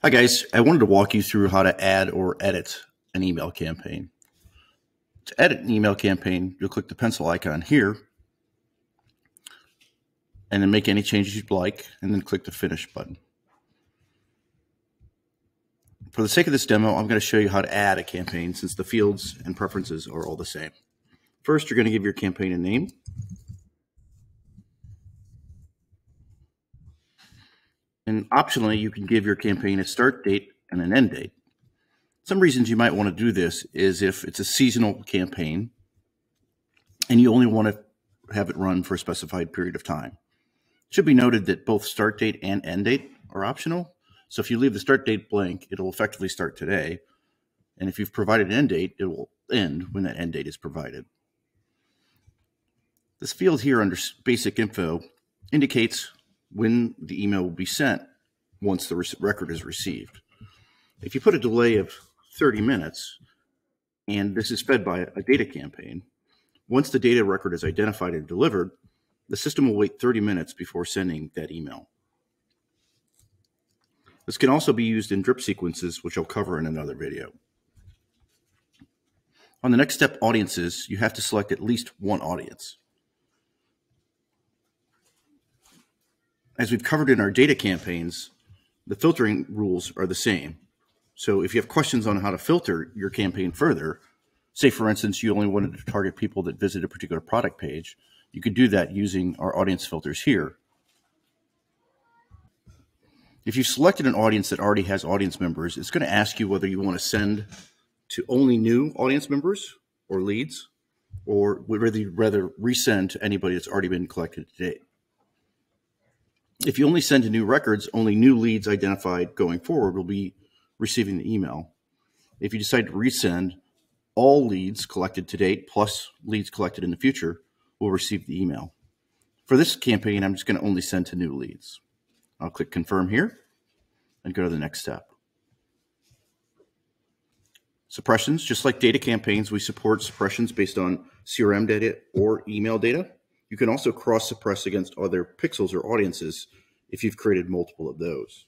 Hi guys, I wanted to walk you through how to add or edit an email campaign. To edit an email campaign, you'll click the pencil icon here and then make any changes you'd like and then click the finish button. For the sake of this demo, I'm going to show you how to add a campaign since the fields and preferences are all the same. First, you're going to give your campaign a name. And optionally, you can give your campaign a start date and an end date. Some reasons you might want to do this is if it's a seasonal campaign and you only want to have it run for a specified period of time. It should be noted that both start date and end date are optional. So if you leave the start date blank, it'll effectively start today. And if you've provided an end date, it will end when that end date is provided. This field here under basic info indicates when the email will be sent once the record is received. If you put a delay of 30 minutes, and this is fed by a data campaign, once the data record is identified and delivered, the system will wait 30 minutes before sending that email. This can also be used in drip sequences, which I'll cover in another video. On the next step, audiences, you have to select at least one audience. As we've covered in our data campaigns, the filtering rules are the same. So if you have questions on how to filter your campaign further, say for instance, you only wanted to target people that visit a particular product page, you could do that using our audience filters here. If you've selected an audience that already has audience members, it's going to ask you whether you want to send to only new audience members or leads, or would you rather resend to anybody that's already been collected to date. If you only send to new records, only new leads identified going forward will be receiving the email. If you decide to resend, all leads collected to date plus leads collected in the future will receive the email. For this campaign, I'm just going to only send to new leads. I'll click confirm here and go to the next step. Suppressions, just like data campaigns, we support suppressions based on CRM data or email data. You can also cross-suppress against other pixels or audiences if you've created multiple of those.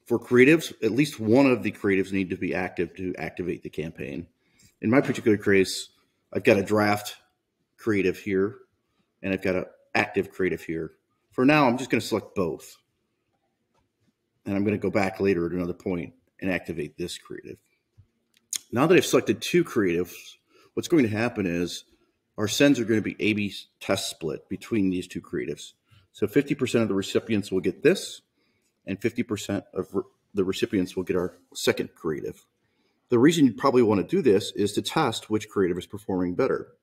For creatives, at least one of the creatives need to be active to activate the campaign. In my particular case, I've got a draft creative here, and I've got an active creative here. For now, I'm just going to select both. And I'm going to go back later at another point and activate this creative. Now that I've selected two creatives, what's going to happen is our sends are going to be A/B test split between these two creatives. So 50% of the recipients will get this, and 50% of the recipients will get our second creative. The reason you probably want to do this is to test which creative is performing better.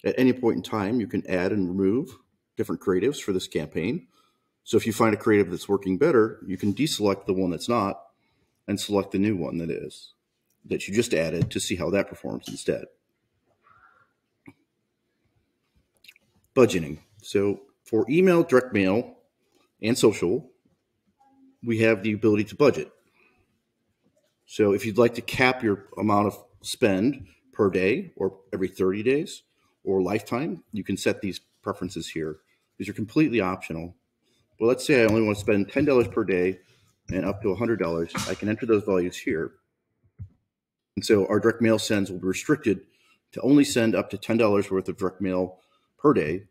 At any point in time, you can add and remove different creatives for this campaign. So if you find a creative that's working better, you can deselect the one that's not and select the new one that is, that you just added to see how that performs instead. Budgeting. So for email, direct mail, and social, we have the ability to budget. So if you'd like to cap your amount of spend per day or every 30 days or lifetime, you can set these preferences here. These are completely optional. But let's say I only want to spend $10 per day and up to $100. I can enter those values here. And so our direct mail sends will be restricted to only send up to $10 worth of direct mail per day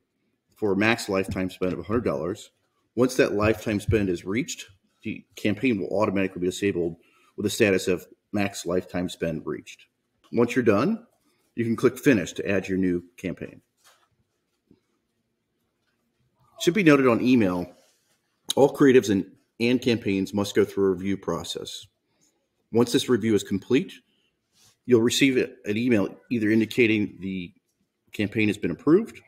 for a max lifetime spend of $100. Once that lifetime spend is reached, the campaign will automatically be disabled with a status of max lifetime spend reached. Once you're done, you can click finish to add your new campaign. It should be noted on email, all creatives and campaigns must go through a review process. Once this review is complete, you'll receive an email either indicating the campaign has been approved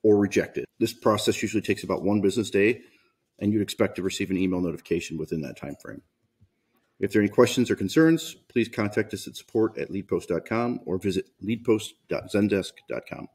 or rejected. This process usually takes about 1 business day, and you'd expect to receive an email notification within that time frame. If there are any questions or concerns, please contact us at support@leadpost.com or visit leadpost.zendesk.com.